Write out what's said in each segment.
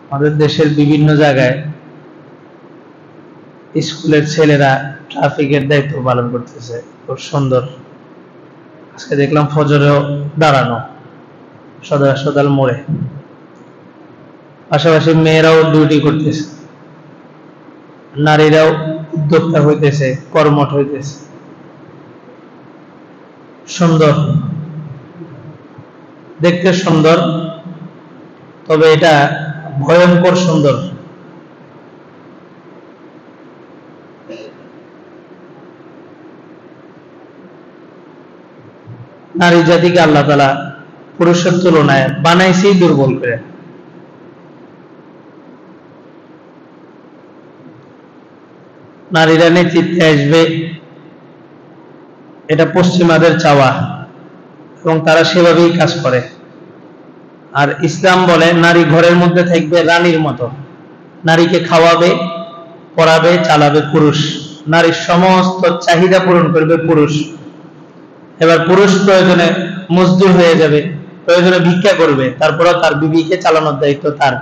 আমাদের দেশের বিভিন্ন জায়গায় স্কুলের ছেলেরা ট্রাফিকের দায়িত্ব পালন করতেছে, খুব সুন্দর। আজকে দেখলাম ফজরেও দাঁড়ানো সদর হাসপাতাল মোড়ে, পাশাপাশি মেয়েরাও ডিউটি করতেছে, নারীরাও উদ্যোক্তা হইতেছে, কর্মঠ হইতেছে। সুন্দর, দেখতে সুন্দর, তবে এটা ভয়ঙ্কর সুন্দর। নারী জাতিকে আল্লাহ তাআলা পুরুষের তুলনায় বানাইছেই দুর্বল করে। নারীরা নেতৃত্বে আসবে, এটা পশ্চিমাদের চাওয়া এবং তারা সেভাবেই কাজ করে। আর ইসলাম বলে নারী ঘরের মধ্যে থাকবে রানীর মতো, নারীকে খাওয়াবে, পড়াবে, চালাবে পুরুষ, নারীর সমস্ত চাহিদা পূরণ করবে পুরুষ। এবার পুরুষ প্রয়োজনে মজদুর হয়ে যাবে, প্রয়োজনে ভিক্ষা করবে, তারপরে তার বিবিকে চালানোর দায়িত্ব তার।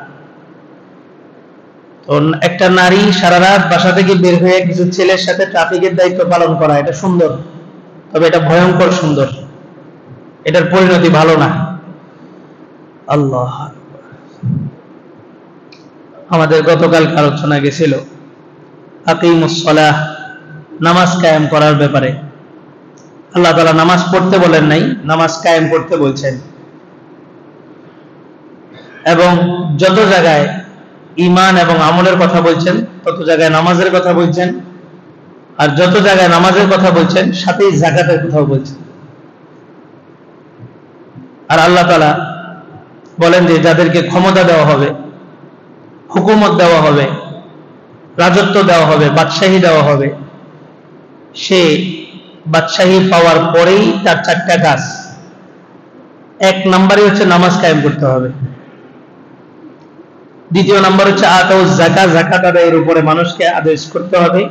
তো একটা নারী সারা রাত বাসা থেকে বের হয়ে কিছু ছেলের সাথে ট্রাফিকের দায়িত্ব পালন করা, এটা সুন্দর, তবে এটা ভয়ঙ্কর সুন্দর, এটার পরিণতি ভালো না। আল্লাহ, আমাদের গতকাল আলোচনা গেছিল আকিমুস সালাহ, নামাজ কায়েম করার ব্যাপারে। আল্লাহ তাআলা নামাজ পড়তে বলেন নাই, নামাজ কায়েম করতে বলছেন। এবং যত জায়গায় ঈমান এবং আমলের কথা বলছেন তত জায়গায় নামাজের কথা বলছেন, আর যত জায়গায় নামাজের কথা বলছেন সাথেই যাকাতের কথাও বলছেন। আর আল্লাহ তাআলা বলেন যে যাদেরকে ক্ষমতা দেওয়া হবে, হুকুমত দেওয়া হবে, রাজত্ব দেওয়া হবে, বাদশাহী দেওয়া হবে, সে বাদশাহী পাওয়ার পরেই তার চারটা কাজ। এক নম্বরে হচ্ছে নামাজ কায়েম করতে হবে, দ্বিতীয় নম্বর হচ্ছে আতাউ যাকাত, যাকাত আদায়ের উপরে মানুষকে আদেশ করতে হবে,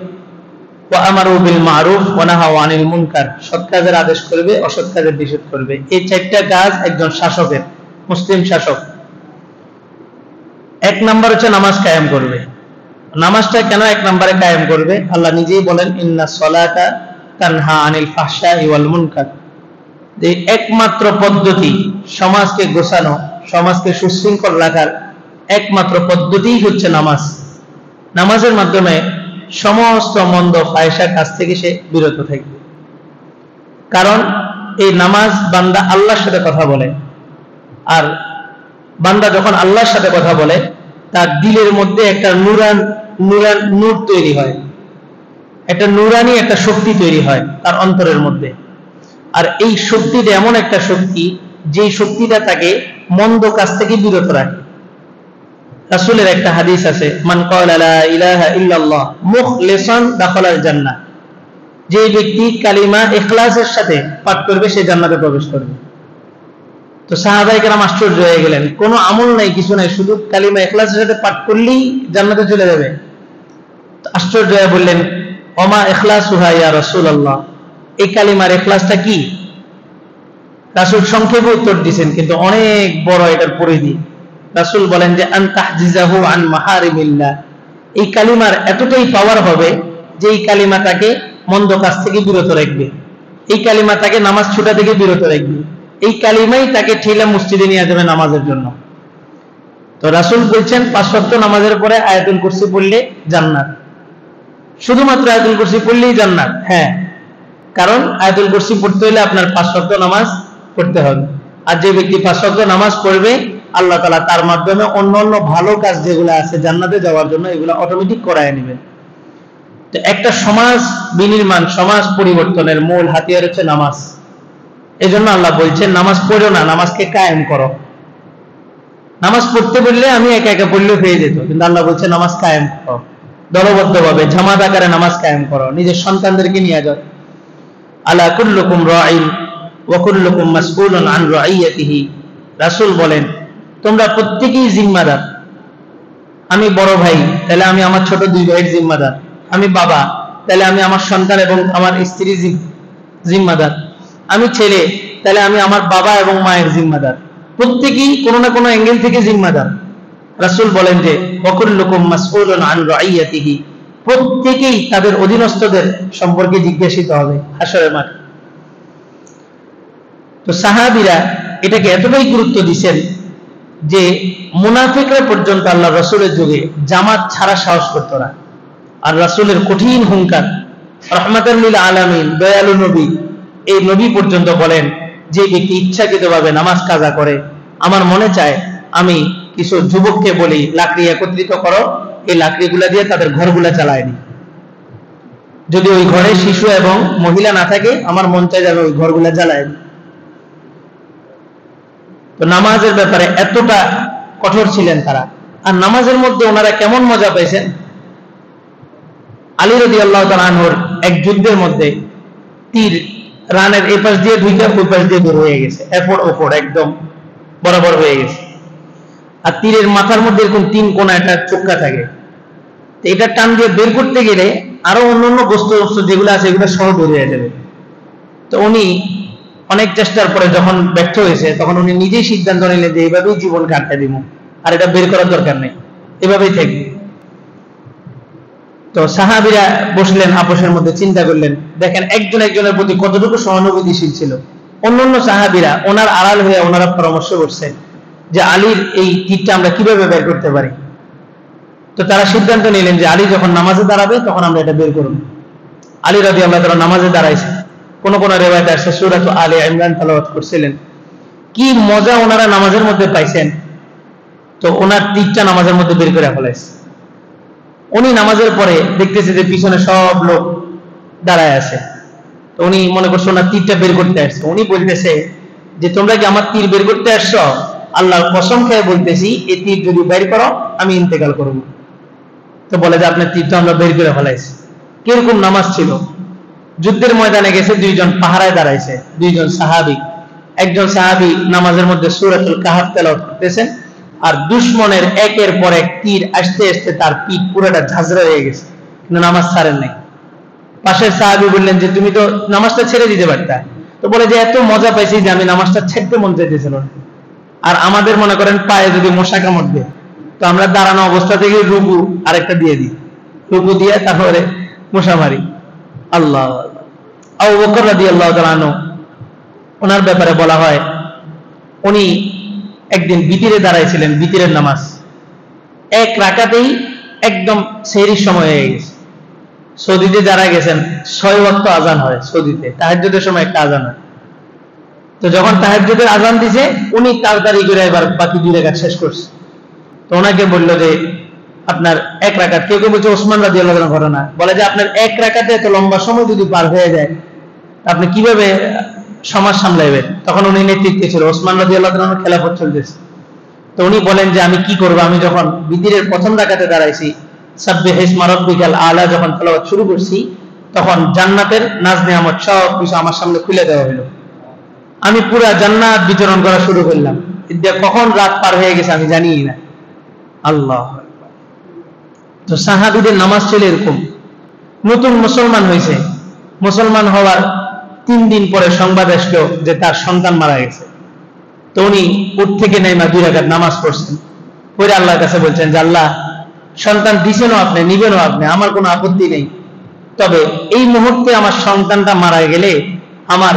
ওয়া আমারু বিল মারুফ ওয়া নাহাউ আনিল মুনকার, সৎ কাজের আদেশ করবে, অসৎ কাজের নিষেধ করবে। এই চারটা কাজ একজন শাসকের, মুসলিম শাসক। এক নম্বর হচ্ছে নামাজ কায়েম করবে। নামাজটা কেন এক নম্বরে কায়েম করবে? আল্লাহ নিজেই বলেন ইন্নাস সালাতা তানহা আনিল ফাহশাই ওয়াল মুনকার। এই একমাত্র পদ্ধতি সমাজকে গোছানো, সমাজকে সুশৃঙ্খল রাখার একমাত্র পদ্ধতিই হচ্ছে নামাজ। নামাজের মাধ্যমে সমস্ত মন্দ ফাহিশা কাজ থেকে সে বিরত থাকবে। কারণ এই নামাজ বান্দা আল্লাহর সাথে কথা বলে, আর বান্দা যখন আল্লাহর সাথে কথা বলে তার দিলের মধ্যে একটা নূর তৈরি হয়, একটা নূরানি একটা শক্তি তৈরি হয় তার অন্তরের মধ্যে। আর এই শক্তিটা এমন একটা শক্তি যেই শক্তিটা তাকে মন্দ কাজ থেকে বিরত রাখে। রাসূলের একটা হাদিস আছে, মান ক্বালা লা ইলাহা ইল্লাল্লাহ মুখলিসান দাখালাল জান্নাহ, যে ব্যক্তি কালিমা ইখলাসের সাথে পাঠ করবে সে জান্নাতে প্রবেশ করবে। তো সাহাবায়ে কেরাম আশ্চর্য হয়ে গেলেন, কোনো আমল নাই, কিছু নাই, শুধু কালিমা ইখলাসের সাথে পাঠ করলেই জান্নাতে চলে যাবে। তো আশ্চর্য হয়ে বললেন ওমা ইখলাসুহা ইয়া রাসূলুল্লাহ, এই কালিমার ইখলাসটা কি? রাসূল সংক্ষেপে উত্তর দিয়েছেন, কিন্তু অনেক বড় এটার পরিধি। রাসূল বলেন যে আন তাহজিজাহু আন মাহারিমিল্লাহ, এই কালিমার এতটাই পাওয়ার হবে যে এই কালিমা তাকে মন্দ কাজ থেকে বিরত রাখবে, এই কালিমা তাকে নামাজ ছুটা থেকে বিরত রাখবে, এই কালিমাই তাকে ঠেলে মসজিদে নিয়ে যাবে নামাজের জন্য। তো রাসূল বলছেন 5 ওয়াক্ত নামাজের পরে আয়াতুল কুরসি পড়লে জান্নাত, শুধুমাত্র আয়াতুল কুরসি পড়লেই জান্নাত। হ্যাঁ, কারণ আয়াতুল কুরসি পড়তে হলে আপনার 5 ওয়াক্ত নামাজ পড়তে হবে। আর যে ব্যক্তি 5 ওয়াক্ত নামাজ পড়বে আল্লাহ তাআলা তার মাধ্যমে অন্যান্য ভালো কাজ যেগুলো আছে জান্নাতে যাওয়ার জন্য এগুলো অটোমেটিক করায় নেবেন। তো একটা সমাজ বিনির্মাণ, সমাজ পরিবর্তনের মূল হাতিয়ার হচ্ছে নামাজ। এজন্য আল্লাহ বলছেন নামাজ পড়ো না, নামাজকে কায়েম করো। নামাজ পড়তে বললে আমি একা একা পড়লেও হয়ে যেত, কিন্তু আল্লাহ বলছে নামাজ কায়েম করো, দলবদ্ধভাবে জামাত আকারে নামাজ কায়েম করো, নিজের সন্তানদেরকে নিয়ে যাও। আলা কুল্লুকুম রাঈন ওয়া কুল্লুকুম মাসউলুন আন রাইয়াতিহি, রাসূল বলেন তোমরা প্রত্যেকেই জিম্মাদার। আমি বড় ভাই, তাহলে আমি আমার ছোট 2 ভাইয়ের জিম্মাদার। আমি বাবা, তাহলে আমি আমার সন্তান এবং আমার স্ত্রীর জিম্মাদার। আমি ছেলে, তাহলে আমি আমার বাবা এবং মায়ের জিম্মাদার। প্রত্যেকেই কোনো না কোনো অ্যাঙ্গেল থেকে জিম্মাদার। রাসূল বলেন যে ওয়াকুল্লুকুম মাসউলুন আন রাইয়াতিহি, প্রত্যেকেই তাদের অধীনস্থদের সম্পর্কে জিজ্ঞাসিত হবে হাশরের মাঠে। তো সাহাবীরা এটাকে এতটাই গুরুত্ব দিয়েছেন যে মুনাফিকরা পর্যন্ত আল্লাহ রাসূলের যুগে জামাত ছাড়া সাহস করত না। আর রাসূলের কঠিন হুঙ্কার, রাহমাতাল লিল আলামিন, দয়ালু নবী, এই নবী পর্যন্ত বলেন যে ব্যক্তি ইচ্ছাকৃতভাবে নামাজ কাজা করে, আমার মনে চায় আমি কিছু যুবককে বলি লাকড়ি একত্রিত করো, এই লাকড়িগুলা দিয়ে তাদের ঘরগুলা চালায় নি। যদি ওই ঘরে শিশু এবং মহিলা না থাকে, আমার মন চায় যাবে ওই ঘরগুলা জ্বালায় নি। তো নামাজের ব্যাপারে এতটা কঠোর ছিলেন তারা। আর নামাজের মধ্যে ওনারা কেমন মজা পেয়েছেন, আলী রাদিয়াল্লাহু তাআলা আনহুর এক যুদ্ধের মধ্যে তীর রানের এই পাশ দিয়ে ঢুকে ওই পাশ দিয়ে বের হয়ে গেছে, এরপর ওপর একদম বরাবর হয়ে গেছে। আর তীরের মাথার মধ্যে এরকম 3 কোণা একটা চোক্কা থাকে, তো এটা টান দিয়ে বের করতে গেলে আরো অন্যান্য বস্তু যেগুলো আছে এগুলো সহ বের হয়ে যাবে। তো উনি অনেক চেষ্টার পরে যখন ব্যর্থ হয়েছে, তখন উনি নিজেই সিদ্ধান্ত নিলেন যে এইভাবেই জীবন কাটতে দিব, আর এটা বের করার দরকার নেই, এভাবেই থাকবে। তো সাহাবীরা বসলেন, আপোষের মধ্যে চিন্তা করলেন, দেখেন একজন একজনের প্রতি কতটুকু সহানুভূতিশীল ছিল। অন্যান্য সাহাবীরা ওনার আড়াল হয়ে ওনারা পরামর্শ করছেন যে আলীর এই তীরটা আমরা কিভাবে বের করতে পারি। তো তারা সিদ্ধান্ত নিলেন যে আলী যখন নামাজে দাঁড়াবে তখন আমরা এটা বের করব। আলী রাদিয়াল্লাহু তাআলা নামাজে দাঁড়াইছে, কোন কোন রিওয়ায়াতে আছে সূরা আলে ইমরান তেলাওয়াত করছিলেন। কি মজা ওনারা নামাজের মধ্যে পাইছেন। তো ওনার তীরটা নামাজের মধ্যে বের করে ফেলাইছে। উনি নামাজের পরে দেখতেছে যে পিছনে সব লোক দাঁড়ায় আছে, তো উনি মনে করছে ওনার তীরটা বের করতে আসছে। উনি বলতেছে যে তোমরা কি আমার তীর বের করতে আসছো? আল্লাহর কসম খেয়ে বলতেছি এই তীর যদি বের করো আমি ইন্তেকাল করব। তো বলে যে আপনার তীরটা আমরা বের করে ফেলাইছি। কিরকম নামাজ ছিল। যুদ্ধের ময়দানে গেছে, 2 জন পাহারায় দাঁড়াইছে, 2 জন সাহাবী। একজন সাহাবী নামাজের মধ্যে সূরাতুল কাহফ তেলাওয়াত করতেছেন, আর দুশমনের একের পর এক তীর আসতে আসতে তার পিঠ পুরোটা ঝাঁঝরা হয়ে গেছে, কিন্তু নামাজ ছাড়েন নাই। পাশের সাহাবী বললেন যে তুমি তো নামাজটা ছেড়ে দিতে পারতা। তো বলে যে এত মজা পাইছি যে আমি নামাজটা ছেড়তে মন চাইতেছিল না। আর আমাদের মনে করেন পায়ে যদি মশা কামড় দেয়, তো আমরা দাঁড়ানো অবস্থা থেকে রুকু আরেকটা দিয়ে দিই, রুকু দিয়ে তারপরে মশা মারি। আল্লাহ। আবু বকর রাদিয়াল্লাহু তাআলা আনহু, ওনার ব্যাপারে বলা হয় উনি একদিন বিতিরে দাঁড়াইছিলেন, বিতিরের নামাজ এক রাকাতেই একদম সেহরির সময় হয়ে গেছে। সৌদিতে যারা গেছেন 6 ওয়াক্ত আজান হয় সৌদিতে, তাহাজ্জুদের সময় একটা আজান হয়। তো যখন তাহাজ্জুদের আজান দিছে, উনি তাড়াতাড়ি করে এবার বাকি 2 রাকাত শেষ করছে। তো ওনাকে বলল যে আপনার 1 রাকাত, কেউ কেউ বলছে ওসমান রাদিয়াল্লাহু তাআলার ঘটনা, বলে যে আপনার 1 রাকাতে এত লম্বা সময় যদি পার হয়ে যায় আপনি কিভাবে সমাজ সামলাইবেন? তখন উনি নেতৃত্বে ছিল, ওসমান রাদিয়াল্লাহু তাআলার খেলাফত চলতেছে। তো উনি বলেন যে আমি কি করব, আমি যখন বিতিরের প্রথম রাকাতে দাঁড়াইছি, সাব্বিহ ইসমা রাব্বিকাল আলা যখন তেলাওয়াত শুরু করছি, তখন জান্নাতের নাজ নেয়ামত সব কিছু আমার সামনে খুলে দেওয়া হলো। আমি পুরো জান্নাত বিচরণ করা শুরু করলাম, কখন রাত পার হয়ে গেছে আমি জানিই না। আল্লাহ। তো সাহাবীদের নামাজ ছিল এরকম। নতুন মুসলমান হয়েছে, মুসলমান হওয়ার 3 দিন পরে সংবাদ আসলো যে তার সন্তান মারা গেছে। তো উনি উঠ থেকে নেমে 2 রাকাত নামাজ পড়ছেন, পরে আল্লাহর কাছে বলছেন যে আল্লাহ, সন্তান দিছেনও আপনি, নিবেনও আপনি, আমার কোনো আপত্তি নেই, তবে এই মুহূর্তে আমার সন্তানটা মারা গেলে আমার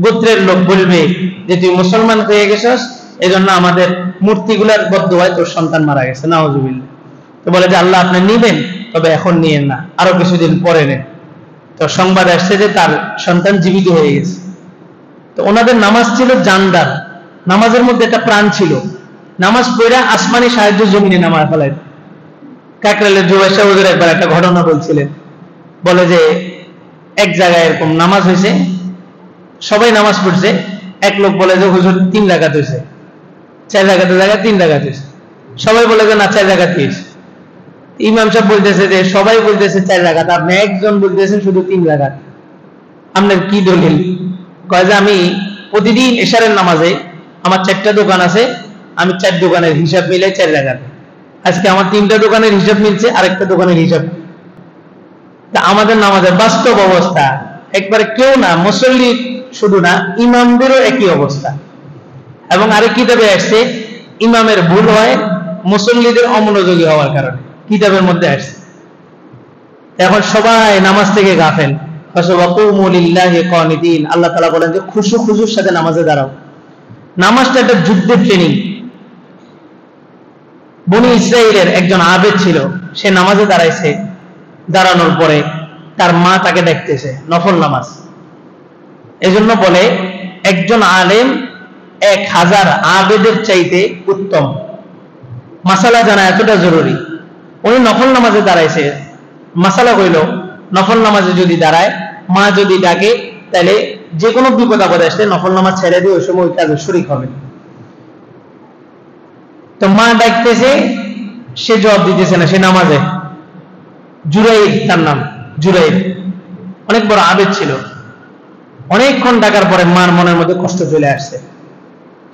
গোত্রের লোক বলবে যে তুই মুসলমান হয়ে গেছিস, এজন্য আমাদের মূর্তিগুলার বদদুয়ায় তোর সন্তান মারা গেছে, নাউজুবিল্লাহ। তো বলে যে আল্লাহ আপনি নিবেন, তবে এখন নিয়েন না, আরো কিছুদিন পরে নেন। তো সংবাদ আসছে যে তার সন্তান জীবিত হয়ে গেছে। তো ওনাদের নামাজ ছিল জানদার, নামাজের মধ্যে একটা প্রাণ ছিল। নামাজ পড়া আসমানি সাহায্য জমিনে নামাজ ফেলায়। কাকরাইলের জুবাইর সাহেব হুজুর একবার একটা ঘটনা বলছিলেন, বলে যে এক জায়গায় এরকম নামাজ হয়েছে, সবাই নামাজ পড়ছে, এক লোক বলে যে হুজুর 3 রাকাত হয়েছে, 4 রাকাতের জায়গায় 3 রাকাত হয়েছে। সবাই বলে যে না 4 রাকাত হয়েছে। ইমাম সাহেব বলতেছে যে সবাই বলতেছে 4 রাকাত, আপনি একজন বলতেছেন শুধু 3 রাকাত, আপনার কি দলিল? কয় যে আমি প্রতিদিন এশারের নামাজে আমার 4টা দোকান আছে, আমি 4 দোকানের হিসাব মিলাই 4 রাকাত। আজকে আমার 3টা দোকানের হিসাব মিলছে, আরেকটা দোকানের হিসাব। তা আমাদের নামাজের বাস্তব অবস্থা একবারে কেউ না, মুসল্লি শুধু না, ইমামদেরও একই অবস্থা। এবং আরেক কিতাবে আসছে ইমামের ভুল হয়, মুসল্লিদের অমনোযোগী হওয়ার কারণে কিতাবের মধ্যে আসছে। এখন সবাই নামাজ থেকে গাফেল। আল্লাহ তাআলা বলেন যে খুশুর সাথে নামাজে দাঁড়াও। নামাজটা একটা যুদ্ধের ট্রেনিং। বনি ইসরাইলের একজন আবেদ ছিল, সে নামাজে দাঁড়াইছে, দাঁড়ানোর পরে তার মা তাকে দেখতেছে, নফল নামাজ। এজন্য বলে একজন আলেম 1000 আবেদের চাইতে উত্তম। মাসালা জানা এতটা জরুরি। উনি নফল নামাজে দাঁড়াইছে, মাসালা হইল নফল নামাজে যদি দাঁড়ায়, মা যদি ডাকে, তাহলে যে কোনো বিপদ আপদ আসলে নফল নামাজ ছেড়ে দিয়ে ওই সময় ওই কাজে শরীক হবে। তো মা ডাকতেছে, সে জবাব দিতেছে না, সে নামাজে। জুরাইদ তার নাম, জুরাইদ অনেক বড় আবেদ ছিল। অনেকক্ষণ ডাকার পরে মার মনের মধ্যে কষ্ট চলে আসছে।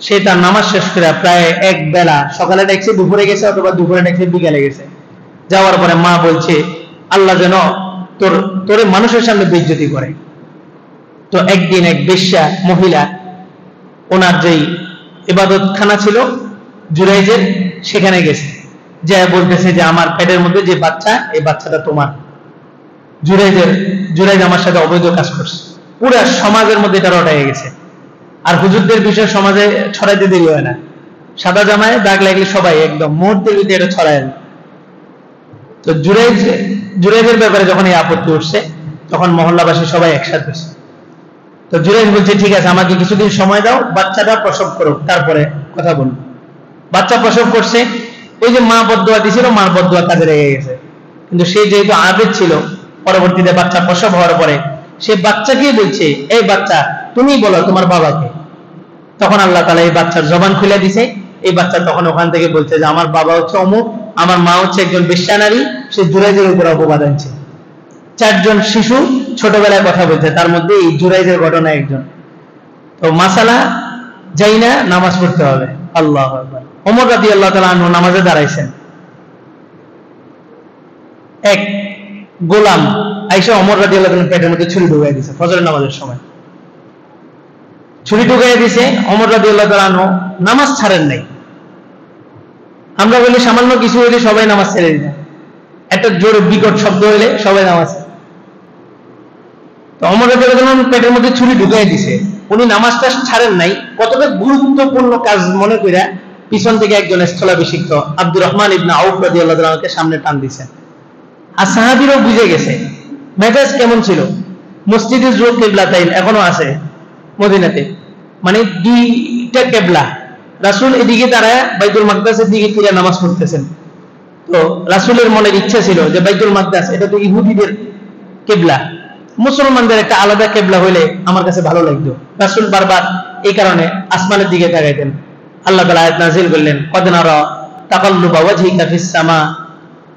সে তার নামাজ শেষ করে প্রায় এক বেলা, সকালে ডাকছে দুপুরে গেছে, অথবা দুপুরে ডাকছে বিকালে গেছে। যাওয়ার পরে মা বলছে আল্লাহ যেন তোরে মানুষের সামনে বেইজ্জতি করে। তো একদিন এক বেশ্যা মহিলা, ওনার যেই ইবাদতখানা ছিল জুরাইজের, সেখানে গেছে, যা বলতেছে যে আমার পেটের মধ্যে যে বাচ্চা, এই বাচ্চাটা তোমার। জুরাইজ আমার সাথে অবৈধ কাজ করছে। পুরা সমাজের মধ্যে এটা রটাই গেছে। আর হুজুরদের বিষয় সমাজে ছড়াইতে দেরি হয় না। সাদা জামায় দাগ লাগলে সবাই একদম মুহূর্তের ভিতরে এটা ছড়ায়। তো জুরাইজের ব্যাপারে যখন এই আপত্তি উঠছে, তখন মহল্লাবাসী সবাই একসাথে হয়েছে। তো জুরাইজ বলছে ঠিক আছে, আমাকে কিছুদিন সময় দাও, বাচ্চাটা প্রসব করো, তারপরে কথা বলবো। বাচ্চা প্রসব করছে, ওই যে মা বদদুয়া দিছিল, মার বদদুয়া কাজে লেগে গেছে। কিন্তু সে যেহেতু আবেদ ছিল, পরবর্তীতে বাচ্চা প্রসব হওয়ার পরে সে বাচ্চাকে বলছে, এই বাচ্চা তুমি বলো তোমার বাবাকে। তখন আল্লাহ তাআলা এই বাচ্চার জবান খুলে দিছে। এই বাচ্চা তখন ওখান থেকে বলছে যে আমার বাবা হচ্ছে অমুক, আমার মা হচ্ছে একজন বেশ্যা নারী, সে জুরাইজের উপর অপবাদ আনছে। 4 জন শিশু ছোটবেলায় কথা বলছে, তার মধ্যে এই জুরাইজের ঘটনা একজন। তো মাসালা যাই না, নামাজ পড়তে হবে। আল্লাহু আকবার। ওমর রাদিয়াল্লাহু তাআলা আনহু নামাজে দাঁড়াইছেন। এক গোলাম আয়েশা ওমর রাদিয়াল্লাহু তাআলা পেটের মধ্যে ছুরি ঢুকাই দিয়েছে ফজরের নামাজের সময়। ছুরি ঢুকাই দিয়েছে, ওমর রাদিয়াল্লাহু তাআলা আনহু নামাজ ছাড়েন নাই। আমরা বলি সামান্য কিছু হইলে সবাই নামাজ ছেড়ে দিত, একটা জোরে বিকট শব্দ হইলে সবাই নামাজ। তো ওমর রাদিয়াল্লাহু তাআলা পেটের মধ্যে ছুরি ঢুকাই দিয়েছে, উনি নামাজটা ছাড়েন নাই। কতটা গুরুত্বপূর্ণ কাজ মনে কইরা পিছন থেকে একজন স্থলাভিষিক্ত আব্দুর রহমান ইবনে আউফ রাদিয়াল্লাহু তাআলাকে সামনে টান দিয়েছে। আর সাহাবীরাও বুঝে গেছে মেজাজ কেমন ছিল। মসজিদে জোর কিবলাতাইন এখনো আছে মদিনাতে, মানে 2টা কিবলা। রাসূল এদিকে দাঁড়ায় বাইতুল মাকদাসের দিকে ফিরে নামাজ পড়তেছেন। তো রাসূলের মনের ইচ্ছা ছিল যে বাইতুল মাকদাস এটা তো ইহুদিদের কিবলা, মুসলমানদের একটা আলাদা কিবলা হইলে আমার কাছে ভালো লাগতো। রাসূল বারবার এই কারণে আসমানের দিকে তাকাইতেন। আল্লাহ তাআলা আয়াত নাযিল করলেন, কদ নারা তাকাল্লুবা ওয়াজহিকা ফিস সামা।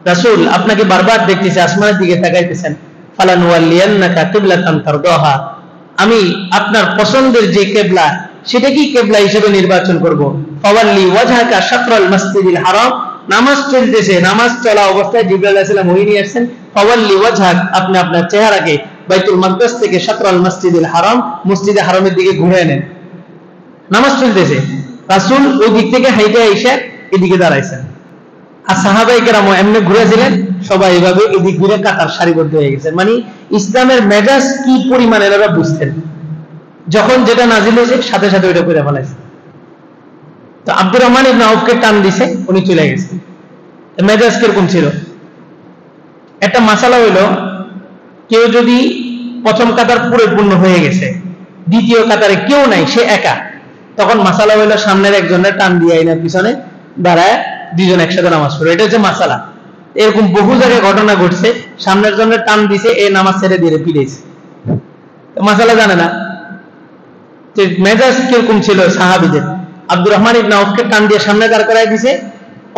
রাসূল আপনাকে বারবার দেখতেছি, আসমানের দিকে তাকাইতেছেন। ফালানুওয়াল্লিয়ান্নাকা কিবলাতান তারদাহা, আমি আপনার পছন্দের যে কিবলা সেটা কি কিবলা হিসেবে নির্বাচন করব। ফাওয়াল্লি ওয়াজহাকা শাতরাল মাসজিদিল হারাম, নামাজ চলতেছে, নামাজ চলা অবস্থায় জিবরাইল আলাইহিস সালাম ওহী নিয়ে আসছেন। ফাওয়াল্লি ওয়াজহাক, আপনি আপনার চেহারাকে বাইতুল মাকদাস থেকে শাতরাল মাসজিদিল হারাম, মসজিদে হারামের দিকে ঘুরে নেন। নামাজ চলতেছে, রাসূল ওই দিক থেকে হাইটে আইসা এদিকে দাঁড়াইছেন। আর সাহাবায়ে কেরাম এমনি ঘুরেছিলেন, সবাই এইভাবে এদিক ঘুরে কাতার সারিবদ্ধ হয়ে গেছেন। মানে ইসলামের মেজাজ কি পরিমাণ এরা বুঝতেন। যখন যেটা নাজিল হয়েছে সাথে সাথে ওইটা করে ফেলাইছে। তো আব্দুর রহমান ইবনে আউফকে টান দিছে, উনি চলে গেছে। মেজাজ কিরকম ছিল? একটা মাসালা হইলো, কেউ যদি প্রথম কাতার পরিপূর্ণ হয়ে গেছে, দ্বিতীয় কাতারে কেউ নাই, সে একা, তখন মাসালা হইলো সামনের একজনের টান দিয়ে আইনার পিছনে দাঁড়ায় 2 জন একসাথে নামাজ পড়ে। এটা হচ্ছে মাসালা। এরকম বহু জায়গায় ঘটনা ঘটছে, সামনের জনের টান দিছে, এ নামাজ ছেড়ে দিয়ে পিড়েছে। মাসালা জানে না। মেজাজ কিরকম ছিল সাহাবীদের? আব্দুর রহমান ইবনে আউফকে টান দিয়ে সামনে দাঁড় করায় দিছে,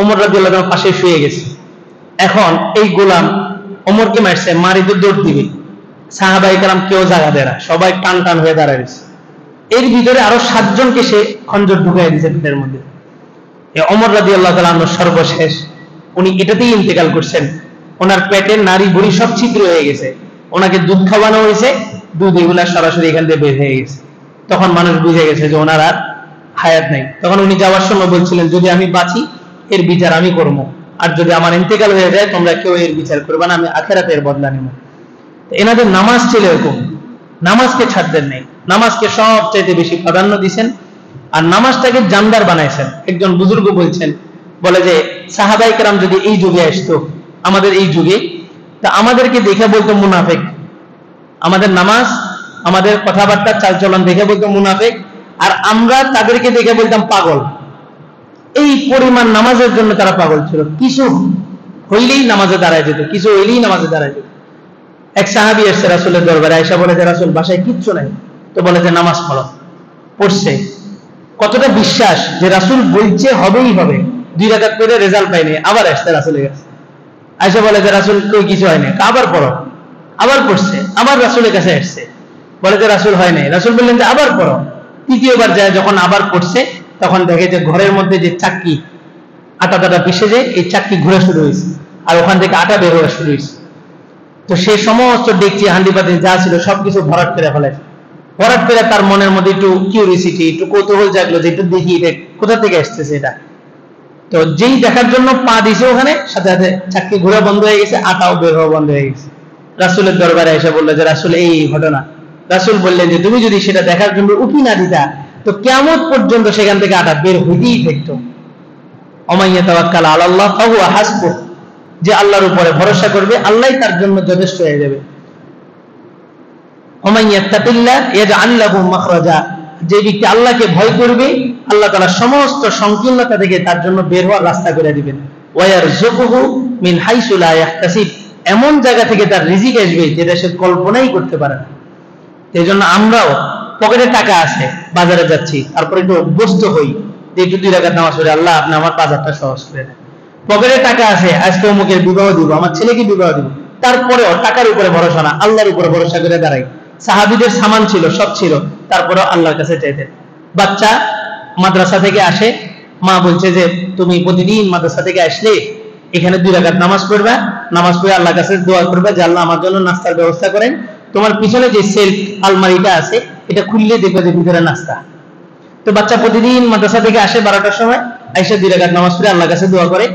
ওমর রাদিয়াল্লাহু তাআলা পাশে শুয়ে গেছে। এখন এই গোলাম ওমরকে মারছে, মারিতে দৌড় দিবে, সাহাবায়ে কেরাম কেউ জায়গা দেয় না, সবাই টান টান হয়ে দাঁড়াইছে। এর ভিতরে আরো 7 জনকে সে খঞ্জর ঢুকাই দিয়েছে পেটের মধ্যে। ওমর রাদিয়াল্লাহু তাআলা আনহু সর্বশেষ উনি এটাতেই ইন্তেকাল করছেন। ওনার পেটের নাড়ি ভুঁড়ি সব ছিদ্র হয়ে গেছে, ওনাকে দুধ খাওয়ানো হয়েছে, দুধ এগুলা সরাসরি এখান থেকে বের হয়ে গেছে। তখন মানুষ বুঝে গেছে যে ওনার আর হায়াত নাই। তখন উনি যাওয়ার সময় বলছিলেন, যদি আমি বাঁচি এর বিচার আমি করব, আর যদি আমার ইন্তেকাল হয়ে যায় তোমরা কেউ এর বিচার করবে না, আমি আখিরাতে এর বদলা নেব। এনাদের নামাজ ছিল এরকম, নামাজকে ছাড়তেন নেই, নামাজকে সবচাইতে বেশি প্রাধান্য দিয়েছেন, আর নামাজটাকে জানদার বানাইছেন। একজন বুজুর্গ বলছেন, বলে যে সাহাবায়ে কেরাম যদি এই যুগে আসতো, আমাদের এই যুগে, তা আমাদেরকে দেখে বলতো মুনাফিক, আমাদের নামাজ, আমাদের কথাবার্তা, চালচলন দেখে বলতো মুনাফিক, আর আমরা তাদেরকে দেখে বলতাম পাগল। এই পরিমাণ নামাজের জন্য তারা পাগল ছিল, কিছু হইলেই নামাজে দাঁড়ায় যেত, কিছু হইলেই নামাজে দাঁড়ায় যেত। এক সাহাবী এসে রাসূলের দরবারে আয়েশা বলে যে রাসূল বাসায় কিচ্ছু নাই, তো বলে যে নামাজ পড়ো। পড়ছে, কতটা বিশ্বাস যে রাসূল বলছে হবেই হবে, 2 রাকাত পড়ে রেজাল্ট পাইনি, আবার আসছে রাসূলের কাছে। আয়েশা বলে যে রাসূল কই কিছু হয় না, আবার পড়ো। আবার পড়ছে, আবার রাসূলের কাছে আসছে, বলে যে রাসূল হয় নাই। রাসূল বললেন যে আবার পড়ো। তৃতীয়বার যায় যখন আবার পড়ছে, তখন দেখে যে ঘরের মধ্যে যে চাক্কি আটা পিষে যায়, এই চাক্কি ঘুরে শুরু হয়েছে, আর ওখান থেকে আটা বের হওয়া শুরু হয়েছে। তো সে সমস্ত ডেকচি হান্ডি পাতিল যা ছিল সবকিছু ভরাট করে ফেলেছে। ভরাট করে তার মনের মধ্যে একটু কিউরিসিটি, একটু কৌতূহল জাগলো যে একটু দেখি এটা কোথা থেকে আসতেছে এটা। তো যেই দেখার জন্য পা দিছে ওখানে, সাথে সাথে চাক্কি ঘুরে বন্ধ হয়ে গেছে, আটাও বের হওয়া বন্ধ হয়ে গেছে। রাসূলের দরবারে এসে বললো যে রাসূল এই ঘটনা। রাসূল বললেন যে তুমি যদি সেটা দেখার জন্য উকি না দিতা, তো কিয়ামত পর্যন্ত সেখান থেকে আটা বের হইতেই থাকতো। ওমাইয়া তাওয়াক্কাল আলাল্লাহ ফাহুয়া হাসবুহ, যে আল্লাহর উপরে ভরসা করবে আল্লাহই তার জন্য যথেষ্ট হয়ে যাবে। ওমাইয়াত্তাকিল্লাহ ইয়াজআল লাহু মাখরাজা, যে ব্যক্তি আল্লাহকে ভয় করবে আল্লাহ তাআলা সমস্ত সংকীর্ণতা থেকে তার জন্য বের হওয়ার রাস্তা করে দিবেন। ওয়ায়ারযুকুহু মিন হাইসু লা ইয়াহতাসিব, এমন জায়গা থেকে তার রিজিক আসবে যেটা সে কল্পনাই করতে পারে না। এজন্য আমরাও পকেটে টাকা আছে, বাজারে যাচ্ছি, তারপরে একটু অভ্যস্ত হই যে একটু 2 রাকাত নামাজ পড়ে আল্লাহ আপনি আমার বাজারটা সহজ করে দেন। পকেটে টাকা আছে, আজকে অমুকের বিবাহ দিব, আমার ছেলেকে বিবাহ দিব, তারপরেও টাকার উপরে ভরসা না, আল্লাহর উপরে ভরসা করে দাঁড়াই। সাহাবীদের সামান ছিল, সব ছিল, তারপরেও আল্লাহর কাছে চাইতেন। বাচ্চা মাদ্রাসা থেকে আসে, মা বলছে যে তুমি প্রতিদিন মাদ্রাসা থেকে আসলে এখানে 2 রাকাত নামাজ পড়বা, নামাজ পড়ে আল্লাহর কাছে দোয়া করবে যে আল্লাহ আমার জন্য নাস্তার ব্যবস্থা করেন। তোমার পিছনে যে সেলফ আলমারিটা আছে এটা খুললে দেখবে যে ভিতরে নাস্তা। তো বাচ্চা প্রতিদিন মাদ্রাসা থেকে আসে 12টার সময়, আইসা 2 রাকাত নামাজ পড়ে আল্লাহর কাছে দোয়া করে।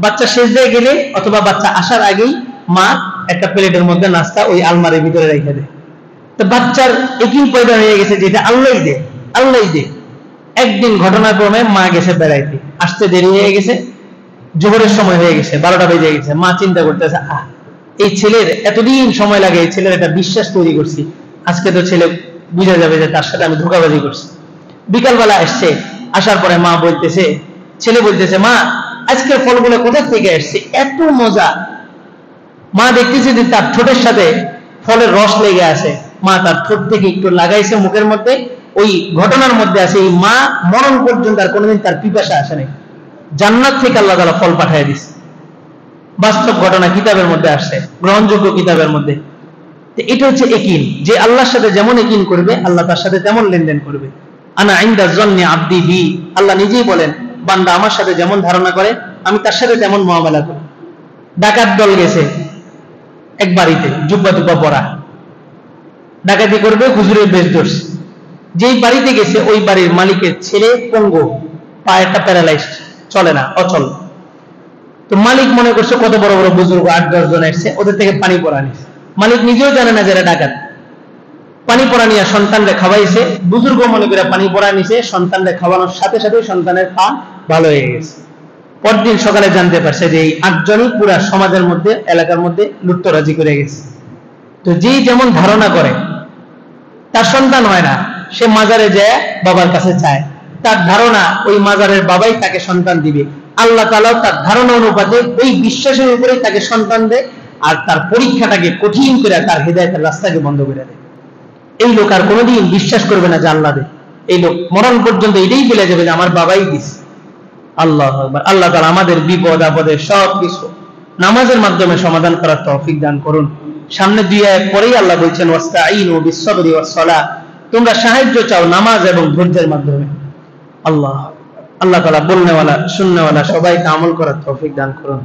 বাচ্চা সেজদায় গেলে অথবা বাচ্চা আসার আগেই মা একটা প্লেটের মধ্যে নাস্তা ওই আলমারির ভিতরে রেখে দেয়। তো বাচ্চার একই পয়দা হয়ে গেছে যে এটা আল্লাহই দে, আল্লাহই দে। একদিন ঘটনাক্রমে মা গেছে বেড়াইতে, আসতে দেরি হয়ে গেছে, জোহরের সময় হয়ে গেছে, 12টা বেজে গেছে। মা চিন্তা করতেছে এই ছেলের এতদিন সময় লাগে, এই ছেলের একটা বিশ্বাস তৈরি করছি, আজকে তো ছেলে বুঝা যাবে যে তার সাথে আমি ধোঁকাবাজি করছি। বিকালবেলা আসছে, আসার পরে মা বলতেছে, ছেলে বলতেছে মা আজকের ফলগুলো কোথা থেকে আসছে, এত মজা। মা দেখতেছে যে তার ঠোঁটের সাথে ফলের রস লেগে আছে, মা তার ঠোঁট থেকে একটু লাগাইছে মুখের মধ্যে। ওই ঘটনার মধ্যে আছে এই মা মরণ পর্যন্ত আর কোনোদিন তার পিপাসা আসে নাই, জান্নাত থেকে আল্লাহ তাআলা ফল পাঠিয়ে দিয়েছে। বাস্তব ঘটনা কিতাবের মধ্যে আসছে, গ্রহণযোগ্য কিতাবের মধ্যে। এটা হচ্ছে ইয়াকিন, যে আল্লাহর সাথে যেমন ইয়াকিন করবে আল্লাহ তার সাথে তেমন লেনদেন করবে। আনা ইনদা যন্নি আবদি বি, আল্লাহ নিজেই বলেন বান্দা আমার সাথে যেমন ধারণা করে আমি তার সাথে তেমন মুআমালা করি। ডাকাত দল গেছে এক বাড়িতে, জুব্বা টুব্বা পরা, ডাকাতি করবে, হুজুরের বেশ ধরছে। যেই বাড়িতে গেছে ওই বাড়ির মালিকের ছেলে পঙ্গু, পায়েরটা প্যারালাইজড, চলে না, অচল। তো মালিক মনে করছে কত বড় বড় বুজুর্গ 8-10 জন আসছে, ওদের থেকে পানি পড়া নিছে। মালিক নিজেও জানে না যারা ডাকাত। পানি পড়া নিয়ে সন্তানরে খাওয়াইছে, বুজুর্গ মনে করে পানি পড়া নিছে, সন্তানরে খাওয়ানোর সাথে সাথে সন্তানের পা ভালো হয়ে গেছে। পরদিন সকালে জানতে পারছে যে এই 8 জনই পুরা সমাজের মধ্যে, এলাকার মধ্যে লুটতরাজি করে গেছে। তো যেই যেমন ধারণা করে, তার সন্তান হয় না, সে মাজারে যায় বাবার কাছে চায়, তার ধারণা ওই মাজারের বাবাই তাকে সন্তান দিবে। আল্লাহ তাআলা তার ধারণা অনুপাতে ওই বিশ্বাসের উপরেই তাকে সন্তান দেয়, আর তার পরীক্ষাটাকে কঠিন করে তার হেদায়েতের রাস্তাকে বন্ধ করে দেয়। এই লোক আর কোনোদিন বিশ্বাস করবে না যে আল্লাহ দেয়। এই লোক মরণ পর্যন্ত এটাই বলে যাবে যে আমার বাবাই দিছে। আল্লাহু আকবার। আল্লাহ তাআলা আমাদের বিপদ আপদের সব কিছু নামাজের মাধ্যমে সমাধান করার তৌফিক দান করুন। সামনে 2 আয়াত পরেই আল্লাহ বলছেন ওয়াস্তাঈনু বিস-সাবরি ওয়াস-সালাহ, তোমরা সাহায্য চাও নামাজ এবং ধৈর্যের মাধ্যমে। আল্লাহ তাআলা বলনেওয়ালা শুননেওয়ালা সবাইকে আমল করার তৌফিক দান করুন।